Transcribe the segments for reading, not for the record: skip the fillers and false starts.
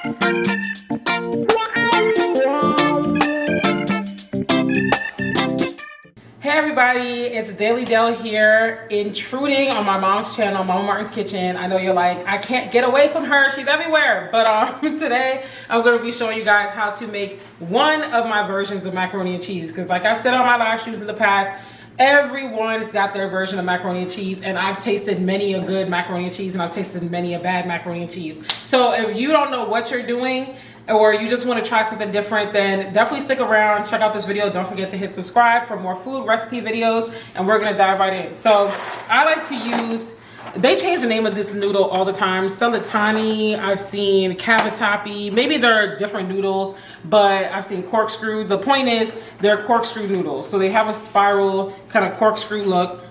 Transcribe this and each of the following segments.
Hey everybody, it's Delle here, intruding on my mom's channel, Mama Martin's Kitchen. I know you're like, I can't get away from her, she's everywhere. But today I'm going to be showing you guys how to make one of my versions of macaroni and cheese. Because like I've said on my live streams in the past, everyone's got their version of macaroni and cheese, and I've tasted many a good macaroni and cheese, and I've tasted many a bad macaroni and cheese. So if you don't know what you're doing, or you just want to try something different, then definitely stick around, check out this video. Don't forget to hit subscribe for more food recipe videos, and we're gonna dive right in. So I like to use, they change the name of this noodle all the time. Celatani, I've seen cavatappi, maybe they're different noodles, but I've seen corkscrew. The point is they're corkscrew noodles. So they have a spiral kind of corkscrew look.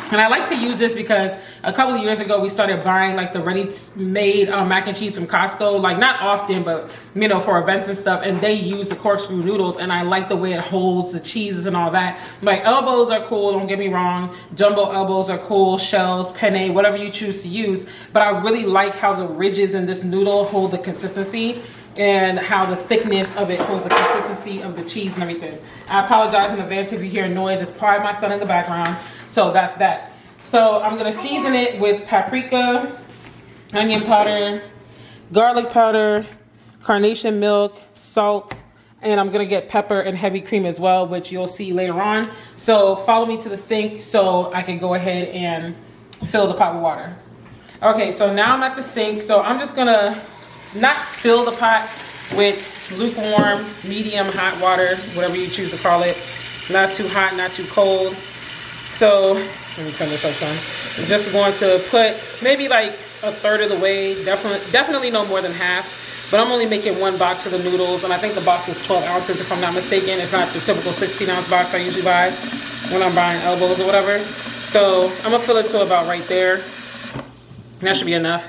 And I like to use this because a couple of years ago we started buying like the ready-made mac and cheese from Costco, like not often, but you know, for events and stuff, and they use the corkscrew noodles, and I like the way it holds the cheeses and all that. Like elbows are cool, don't get me wrong, jumbo elbows are cool, shells, penne, whatever you choose to use, but I really like how the ridges in this noodle hold the consistency, and how the thickness of it holds the consistency of the cheese and everything. I apologize in advance if you hear noise. It's probably my son in the background. So that's that. So I'm gonna season it with paprika, onion powder, garlic powder, carnation milk, salt, and I'm gonna get pepper and heavy cream as well, which you'll see later on. So follow me to the sink so I can go ahead and fill the pot with water. Okay, so now I'm at the sink. So I'm just gonna not fill the pot with lukewarm, medium hot water, whatever you choose to call it. Not too hot, not too cold. So let me turn this up on. I'm just going to put maybe like a third of the way, definitely no more than half. But I'm only making one box of the noodles, and I think the box is 12 ounces if I'm not mistaken. It's not the typical 16-ounce box I usually buy when I'm buying elbows or whatever. So I'm gonna fill it to about right there. That should be enough.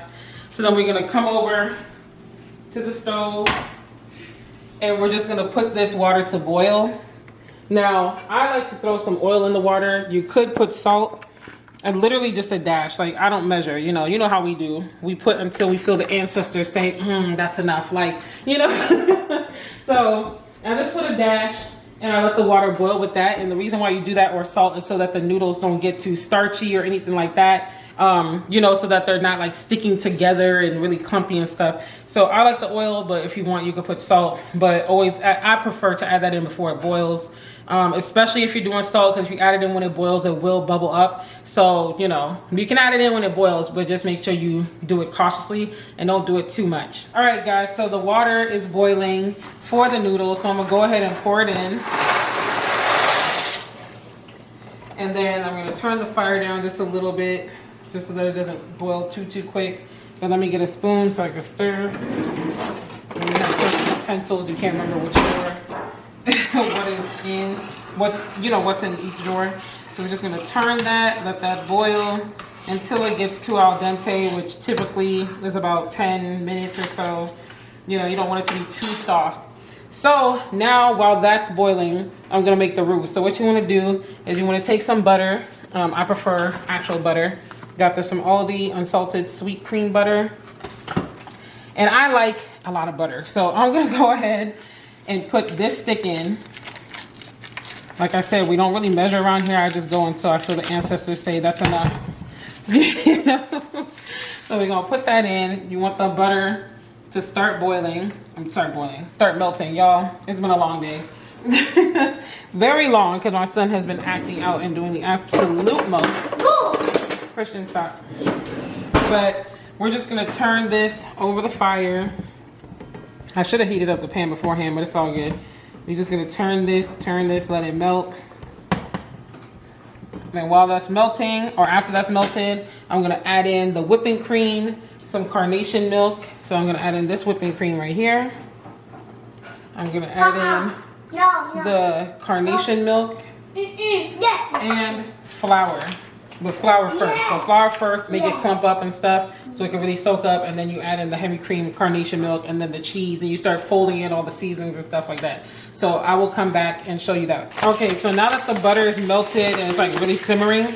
So then we're gonna come over to the stove, and we're just gonna put this water to boil. Now, I like to throw some oil in the water. You could put salt, and literally just a dash. Like, I don't measure, you know how we do. We put until we feel the ancestors say, that's enough. Like, you know. So I just put a dash, and I let the water boil with that. And the reason why you do that, or salt, is so that the noodles don't get too starchy or anything like that. You know, so that they're not like sticking together and really clumpy and stuff. So I like the oil, but if you want, you can put salt. But always, I prefer to add that in before it boils. Especially if you're doing salt, because if you add it in when it boils, it will bubble up. So, you know, you can add it in when it boils, but just make sure you do it cautiously and don't do it too much. All right, guys, so the water is boiling for the noodles. So I'm gonna go ahead and pour it in. And then I'm gonna turn the fire down just a little bit, just so that it doesn't boil too quick. But let me get a spoon so I can stir. And we have certain utensils, you can't remember which drawer. What is in, what's in each drawer. So we're just gonna turn that, let that boil until it gets to al dente, which typically is about 10 minutes or so. You know, you don't want it to be too soft. So now while that's boiling, I'm gonna make the roux. So what you wanna do is you wanna take some butter. I prefer actual butter. Got this from Aldi, unsalted sweet cream butter. And I like a lot of butter. So I'm gonna go ahead and put this stick in. Like I said, we don't really measure around here. I just go until I feel the ancestors say that's enough. You know? So we're gonna put that in. You want the butter to start boiling. Start melting, y'all. It's been a long day. Very long, because my son has been acting out and doing the absolute most. Christian, stop. But we're just gonna turn this over the fire. I should have heated up the pan beforehand, but it's all good. We're just gonna turn this, let it melt. And while that's melting, or after that's melted, I'm gonna add in the whipping cream, some carnation milk. So I'm gonna add in this whipping cream right here. I'm gonna add in the carnation milk and flour. But flour first. So flour first, make it clump up and stuff so it can really soak up, and then you add in the heavy cream, carnation milk, and then the cheese, and you start folding in all the seasonings and stuff like that. So I will come back and show you that. Okay, so now that the butter is melted and it's like really simmering,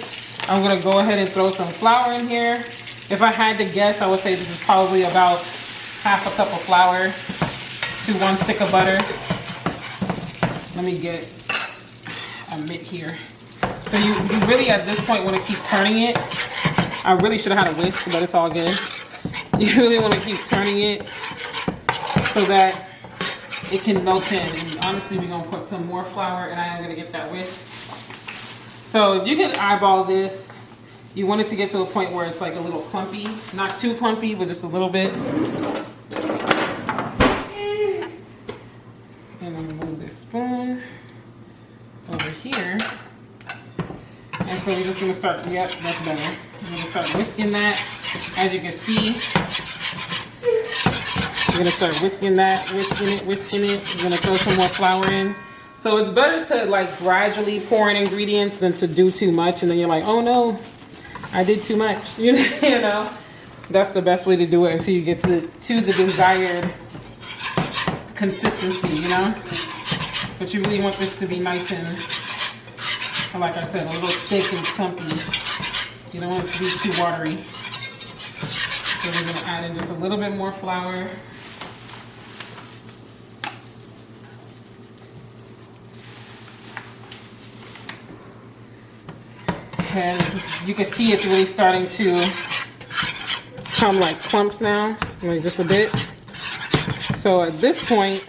I'm gonna go ahead and throw some flour in here. If I had to guess, I would say this is probably about half a cup of flour to 1 stick of butter. Let me get a mitt here. So you really at this point want to keep turning it. I really should have had a whisk, but it's all good. You really want to keep turning it so that it can melt in. And honestly, we're gonna put some more flour, and I am gonna get that whisk. So you can eyeball this. You want it to get to a point where it's like a little clumpy, not too clumpy, but just a little bit. And I'm gonna move this spoon over here. And so we're just gonna start, yep, that's better. I'm gonna start whisking that. As you can see, we're gonna start whisking that, whisking it. We're gonna throw some more flour in. So it's better to like gradually pour in ingredients than to do too much, and then you're like, oh no, I did too much. You know, that's the best way to do it until you get to the desired consistency, you know. But you really want this to be nice and, like I said, a little thick and clumpy. You don't want it to be too watery. So we're gonna add in just a little bit more flour. And you can see it's really starting to come like clumps now, like just a bit. So at this point,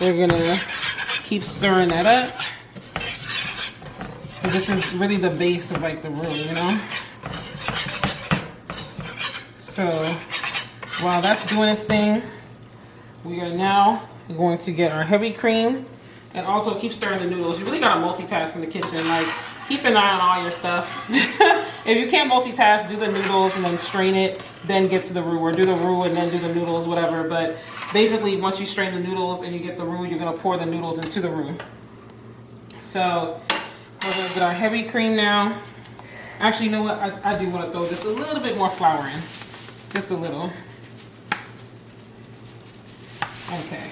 we're gonna keep stirring that up. So this is really the base of like the roux, you know? So while that's doing its thing, we are now going to get our heavy cream and also keep stirring the noodles. You really gotta multitask in the kitchen. Like, keep an eye on all your stuff. If you can't multitask, do the noodles and then strain it, then get to the roux, or do the roux and then do the noodles, whatever. But basically, once you strain the noodles and you get the roux, you're gonna pour the noodles into the roux. So we're gonna get our heavy cream now. Actually, you know what? I do wanna throw just a little bit more flour in. Just a little. Okay.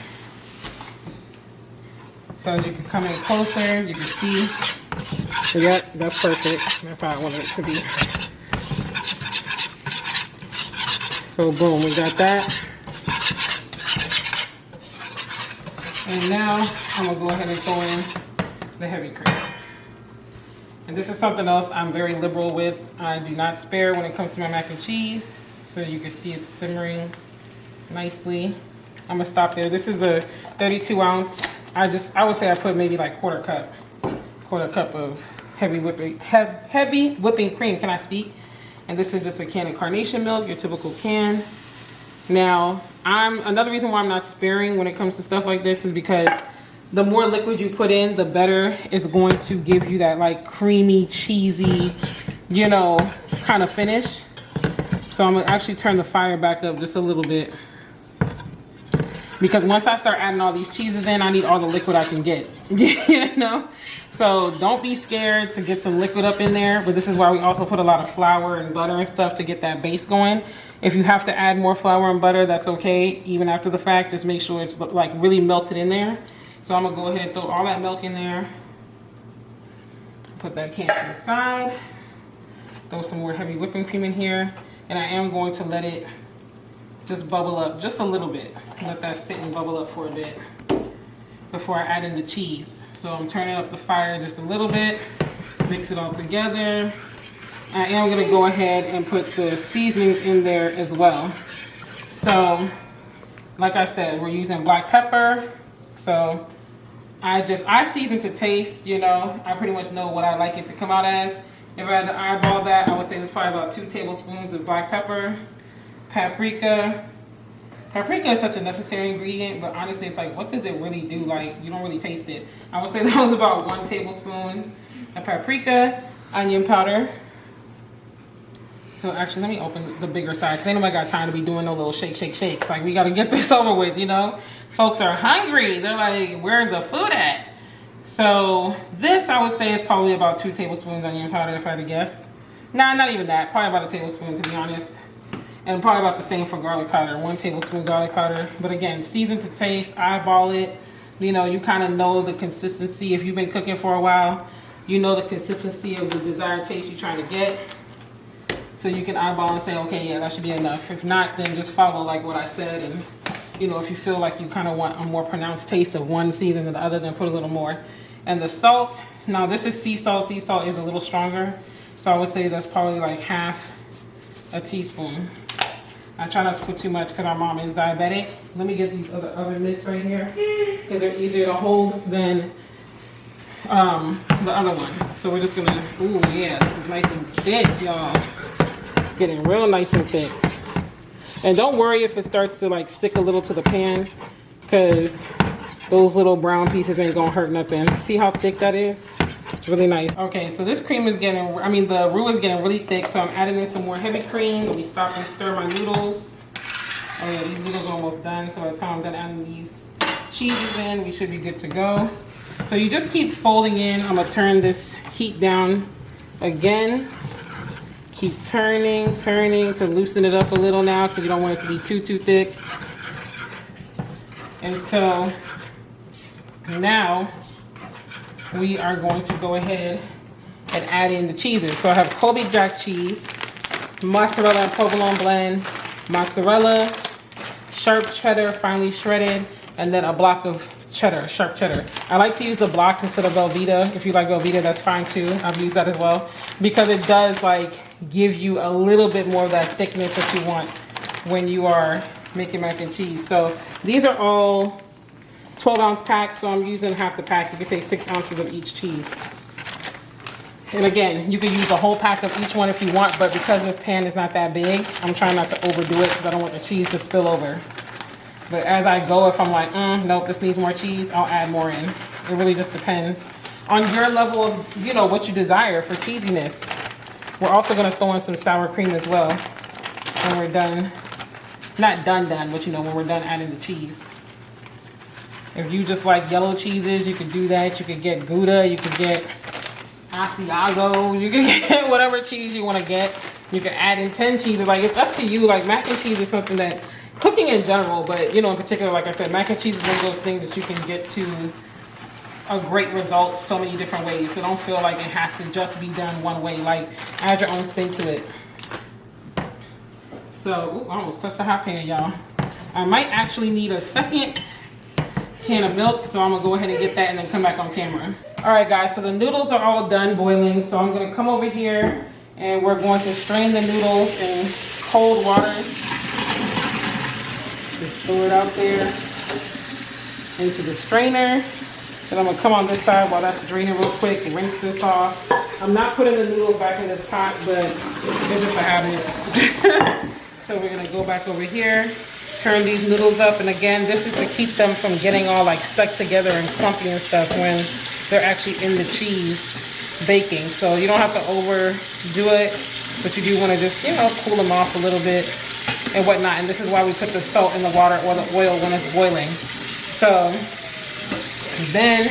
So as you can come in closer, you can see. So yep, that's perfect. That's how I want it to be. So boom, we got that. And now I'm gonna go ahead and throw in the heavy cream. And this is something else I'm very liberal with. I do not spare when it comes to my mac and cheese. So you can see it's simmering nicely. I'm gonna stop there. This is a 32 ounce. I would say I put maybe like quarter cup of heavy whipping cream. Can I speak? And this is just a can of carnation milk, your typical can. Now, another reason why I'm not sparing when it comes to stuff like this is because the more liquid you put in, the better it's going to give you that like creamy, cheesy, you know, kind of finish. So I'm gonna actually turn the fire back up just a little bit, because once I start adding all these cheeses in, I need all the liquid I can get, you know? So don't be scared to get some liquid up in there, but this is why we also put a lot of flour and butter and stuff to get that base going. If you have to add more flour and butter, that's okay. Even after the fact, just make sure it's like really melted in there. So I'm gonna go ahead and throw all that milk in there. Put that can to the side. Throw some more heavy whipping cream in here. And I am going to let it just bubble up just a little bit. Let that sit and bubble up for a bit before I add in the cheese. So I'm turning up the fire just a little bit, mix it all together. I am gonna go ahead and put the seasonings in there as well. So, like I said, we're using black pepper. So I season to taste, you know. I pretty much know what I like it to come out as. If I had to eyeball that, I would say there's probably about 2 tablespoons of black pepper, paprika. Paprika is such a necessary ingredient, but honestly, it's like, what does it really do? Like, you don't really taste it. I would say that was about 1 tablespoon of paprika, onion powder. So actually, let me open the bigger side, because ain't nobody got time to be doing no little shake, shake, shakes. Like, we got to get this over with, you know? Folks are hungry. They're like, where's the food at? So this, I would say, is probably about 2 tablespoons onion powder, if I had to guess. Nah, not even that. Probably about 1 tablespoon, to be honest. And probably about the same for garlic powder. 1 tablespoon garlic powder. But again, season to taste, eyeball it. You know, you kind of know the consistency. If you've been cooking for a while, you know the consistency of the desired taste you're trying to get. So you can eyeball and say, okay, yeah, that should be enough. If not, then just follow like what I said. And you know, if you feel like you kind of want a more pronounced taste of one season than the other, then put a little more. And the salt, now this is sea salt. Sea salt is a little stronger. So I would say that's probably like half a teaspoon. I try not to put too much because our mom is diabetic. Let me get these other mitts right here because they're easier to hold than the other one. So we're just gonna, ooh yeah, this is nice and thick, y'all. Getting real nice and thick. And don't worry if it starts to like stick a little to the pan, because those little brown pieces ain't gonna hurt nothing. See how thick that is? It's really nice. Okay, so this cream is getting, the roux is getting really thick, so I'm adding in some more heavy cream. Let me stop and stir my noodles. Oh yeah, these noodles are almost done, so by the time I'm done adding these cheeses in, we should be good to go. So you just keep folding in. I'm gonna turn this heat down again. Keep turning to loosen it up a little now because you don't want it to be too thick. And so now we are going to go ahead and add in the cheeses. So I have Colby Jack cheese, mozzarella and provolone blend, mozzarella, sharp cheddar finely shredded, and then a block of cheddar, sharp cheddar. I like to use the blocks instead of Velveeta. If you like Velveeta, that's fine too. I've used that as well because it does like give you a little bit more of that thickness that you want when you are making mac and cheese. So these are all 12-ounce packs, so I'm using half the pack. You can say 6 ounces of each cheese. And again, you can use a whole pack of each one if you want, but because this pan is not that big, I'm trying not to overdo it because I don't want the cheese to spill over. But as I go, if I'm like, nope, this needs more cheese, I'll add more in. It really just depends on your level of, you know, what you desire for cheesiness. We're also gonna throw in some sour cream as well when we're done. Not done, but you know, when we're done adding the cheese. If you just like yellow cheeses, you could do that. You could get Gouda, you could get Asiago, you can get whatever cheese you wanna get. You can add in 10 cheeses, like it's up to you. Like mac and cheese is something that, cooking in general, but you know, in particular, like I said, mac and cheese is one of those things that you can get to a great result so many different ways. So don't feel like it has to just be done one way. Like add your own spin to it. So, ooh, I almost touched the hot pan, y'all. I might actually need a second can of milk, so I'm gonna go ahead and get that and then come back on camera. All right, guys, so the noodles are all done boiling. So I'm gonna come over here and we're going to strain the noodles in cold water. Just throw it out there into the strainer. Then I'm gonna come on this side while that's draining real quick and rinse this off. I'm not putting the noodles back in this pot, but it's just a habit. So we're gonna go back over here, turn these noodles up, and again, this is to keep them from getting all like stuck together and clumpy and stuff when they're actually in the cheese baking. So you don't have to overdo it, but you do want to just, you know, cool them off a little bit and whatnot. And this is why we put the salt in the water or the oil when it's boiling. So then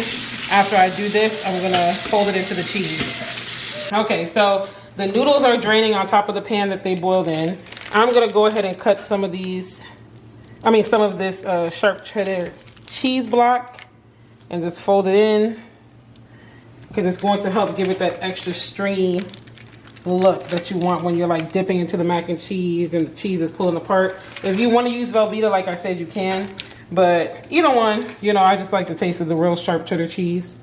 after I do this, I'm gonna fold it into the cheese. Okay, so the noodles are draining on top of the pan that they boiled in. I'm gonna go ahead and cut some of these, some of this sharp cheddar cheese block and just fold it in because it's going to help give it that extra stringy look that you want when you're like dipping into the mac and cheese and the cheese is pulling apart. If you want to use Velveeta, like I said, you can, but either one, you know, I just like the taste of the real sharp cheddar cheese.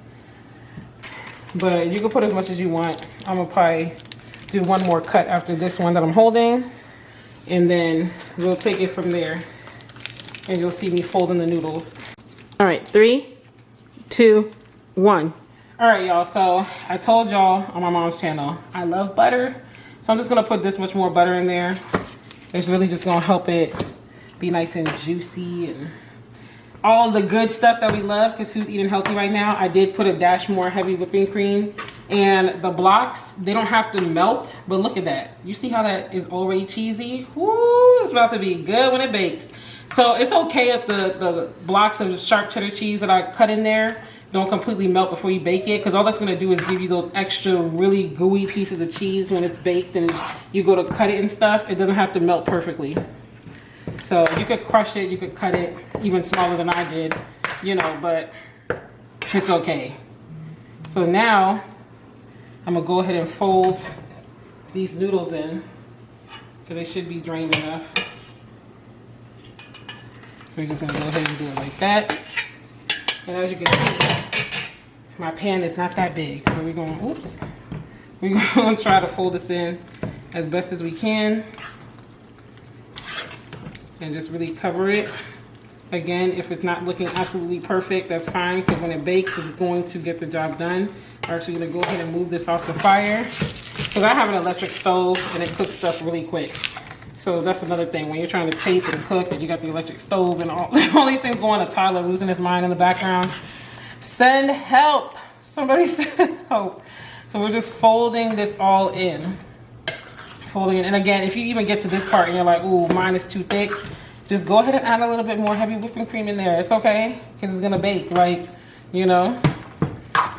But you can put as much as you want. I'm gonna probably do one more cut after this one that I'm holding, and then we'll take it from there and you'll see me folding the noodles. All right, 3, 2, 1. All right, y'all, so I told y'all on my mom's channel, I love butter. So I'm just gonna put this much more butter in there. It's really just gonna help it be nice and juicy and all the good stuff that we love, because who's eating healthy right now? I did put a dash more heavy whipping cream, and the blocks, they don't have to melt, but look at that. You see how that is already cheesy? Woo, it's about to be good when it bakes. So it's okay if the blocks of sharp cheddar cheese that I cut in there don't completely melt before you bake it, because all that's gonna do is give you those extra really gooey pieces of cheese when it's baked and you go to cut it and stuff. It doesn't have to melt perfectly. So you could crush it, you could cut it even smaller than I did, you know, but it's okay. So now I'm gonna go ahead and fold these noodles in. because they should be drained enough. So we're just gonna go ahead and do it like that. And as you can see, my pan is not that big, so we're gonna try to fold this in as best as we can and just really cover it. Again, if it's not looking absolutely perfect, that's fine, because when it bakes, it's going to get the job done. We're actually gonna go ahead and move this off the fire, because I have an electric stove and it cooks stuff really quick. So that's another thing, when you're trying to tape and cook and you got the electric stove and all these things going, a Tyler losing his mind in the background. Send help, somebody send help. So we're just folding this all in. Folding it, and again, if you even get to this part and you're like, ooh, mine is too thick, just go ahead and add a little bit more heavy whipping cream in there. It's okay, because it's gonna bake, like, you know.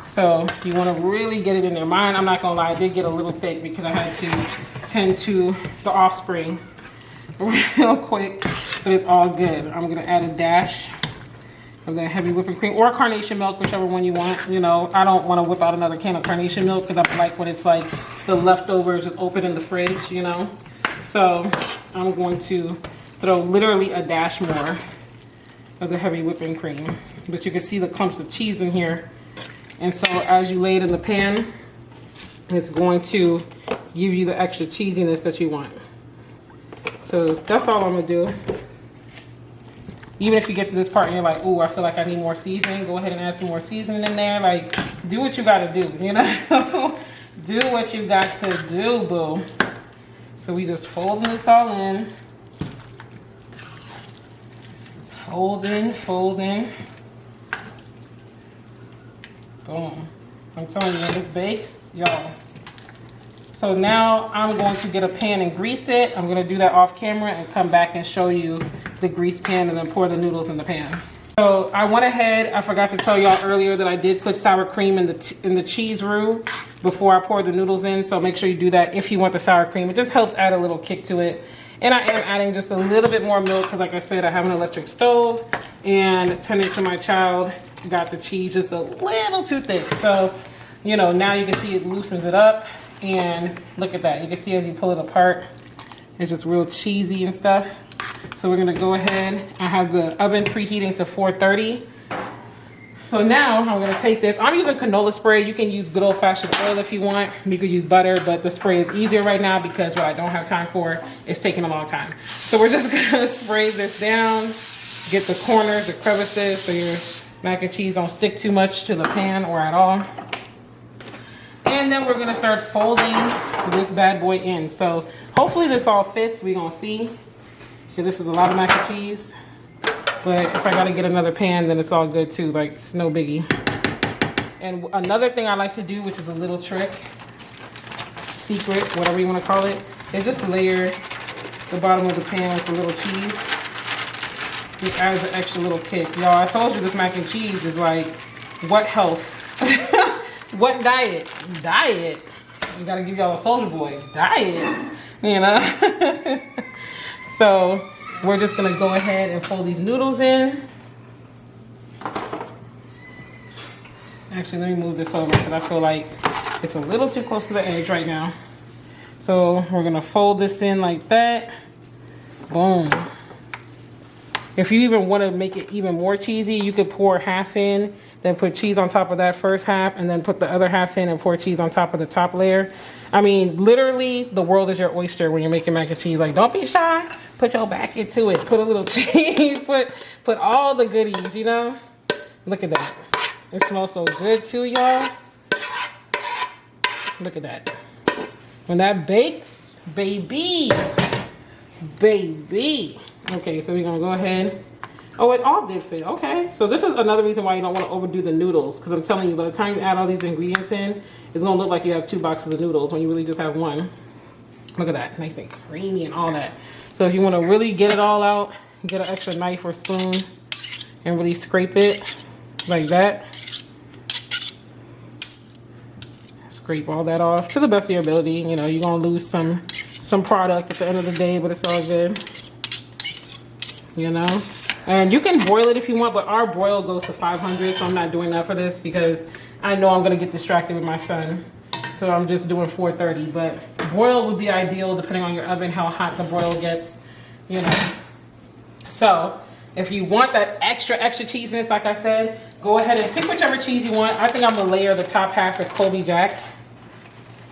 So you want to really get it in there. Mine, I'm not gonna lie, I did get a little thick because I had to tend to the offspring real quick, but it's all good. I'm gonna add a dash of that heavy whipping cream or carnation milk, whichever one you want. You know, I don't want to whip out another can of carnation milk because I like when it's like the leftovers just open in the fridge, you know. So I'm going to throw literally a dash more of the heavy whipping cream, but you can see the clumps of cheese in here. And so as you lay it in the pan, it's going to give you the extra cheesiness that you want. So that's all I'm gonna do. Even if you get to this part and you're like, ooh, I feel like I need more seasoning, go ahead and add some more seasoning in there. Like, do what you gotta do, you know? Do what you got to do, boo. So we just folding this all in. Folding. Boom. I'm telling you, when this bakes, y'all. So now I'm going to get a pan and grease it. I'm gonna do that off camera and come back and show you the grease pan and then pour the noodles in the pan. So I went ahead, I forgot to tell y'all earlier that I did put sour cream in the cheese roux before I poured the noodles in. So make sure you do that if you want the sour cream. It just helps add a little kick to it. And I am adding just a little bit more milk because, like I said, I have an electric stove, and tending to my child, got the cheese just a little too thick. So, you know, now you can see it loosens it up, and look at that. You can see as you pull it apart, it's just real cheesy and stuff. So we're gonna go ahead. I have the oven preheating to 430. So now I'm gonna take this. I'm using canola spray. You can use good old fashioned oil if you want. You could use butter, but the spray is easier right now because what I don't have time for is taking a long time. So we're just gonna spray this down, get the corners, the crevices, so your mac and cheese don't stick too much to the pan or at all. And then we're gonna start folding this bad boy in. So hopefully this all fits. We're gonna see, because this is a lot of mac and cheese. But if I gotta get another pan, then it's all good too, like it's no biggie. And another thing I like to do, which is a little trick, secret, whatever you wanna call it, is just layer the bottom of the pan with a little cheese. Just adds an extra little kick. Y'all, I told you this mac and cheese is like, what health? What diet? Diet. We gotta give y'all a Soldier Boy diet, you know? So we're just gonna go ahead and fold these noodles in. Actually, let me move this over because I feel like it's a little too close to the edge right now. So we're gonna fold this in like that. Boom. If you even want to make it even more cheesy, you could pour half in, then put cheese on top of that first half, and then put the other half in and pour cheese on top of the top layer. I mean, literally, the world is your oyster when you're making mac and cheese. Like, don't be shy. Put your back into it. Put a little cheese. Put all the goodies, you know? Look at that. It smells so good too, y'all. Look at that. When that bakes, baby. Baby. Okay, so we're gonna go ahead. Oh, it all did fit. Okay, so this is another reason why you don't want to overdo the noodles, because I'm telling you, by the time you add all these ingredients in, it's gonna look like you have 2 boxes of noodles when you really just have 1. Look at that, nice and creamy and all that. So if you want to really get it all out, get an extra knife or spoon and really scrape it like that. Scrape all that off to the best of your ability. You know, you're gonna lose some product at the end of the day, but it's all good. You know, and you can broil it if you want, but our broil goes to 500, so I'm not doing that for this because I know I'm gonna get distracted with my son, so I'm just doing 430. But Broiled would be ideal depending on your oven, how hot the broil gets, you know. So if you want that extra cheesiness, like I said, go ahead and pick whichever cheese you want. I think I'm gonna layer the top half with Colby Jack.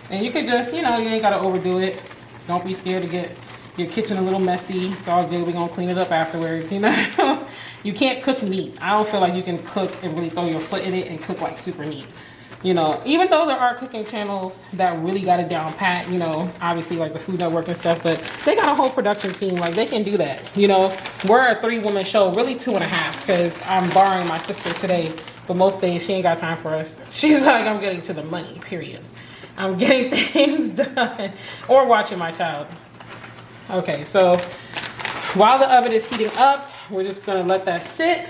And you could just, you know, you ain't gotta overdo it. Don't be scared to get your kitchen a little messy. It's all good, we're gonna clean it up afterwards, you know. You can't cook meat. I don't feel like you can cook and really throw your foot in it and cook like super neat. You know, even though there are cooking channels that really got it down pat, you know, obviously like the Food Network and stuff, but they got a whole production team, like they can do that. You know, we're a 3-woman show, really 2.5, because I'm borrowing my sister today, but most days she ain't got time for us. She's like, I'm getting to the money, period. I'm getting things done, or watching my child. Okay, so while the oven is heating up, we're just gonna let that sit.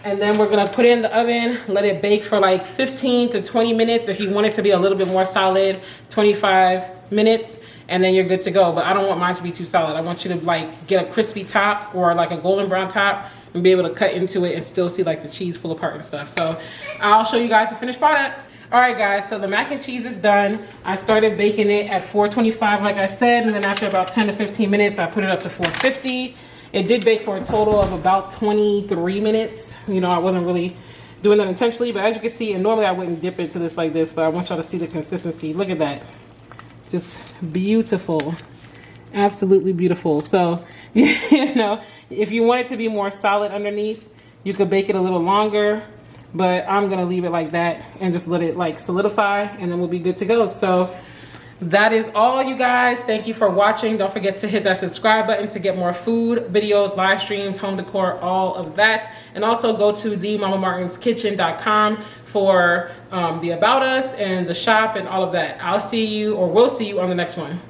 And then we're gonna put it in the oven, let it bake for like 15 to 20 minutes. If you want it to be a little bit more solid, 25 minutes, and then you're good to go. But I don't want mine to be too solid. I want you to like get a crispy top or like a golden brown top and be able to cut into it and still see like the cheese pull apart and stuff. So I'll show you guys the finished product. All right guys, so the mac and cheese is done. I started baking it at 425 like I said, and then after about 10 to 15 minutes, I put it up to 450. It did bake for a total of about 23 minutes. You know, I wasn't really doing that intentionally, but as you can see, and normally I wouldn't dip into this like this, but I want y'all to see the consistency. Look at that. Just beautiful. Absolutely beautiful. So, you know, if you want it to be more solid underneath, you could bake it a little longer, but I'm gonna leave it like that and just let it like solidify, and then we'll be good to go. So that is all, you guys. Thank you for watching. Don't forget to hit that subscribe button to get more food videos, live streams, home decor, all of that. And also go to themamamartinskitchen.com for the about us and the shop and all of that. I'll see you, or we'll see you on the next one.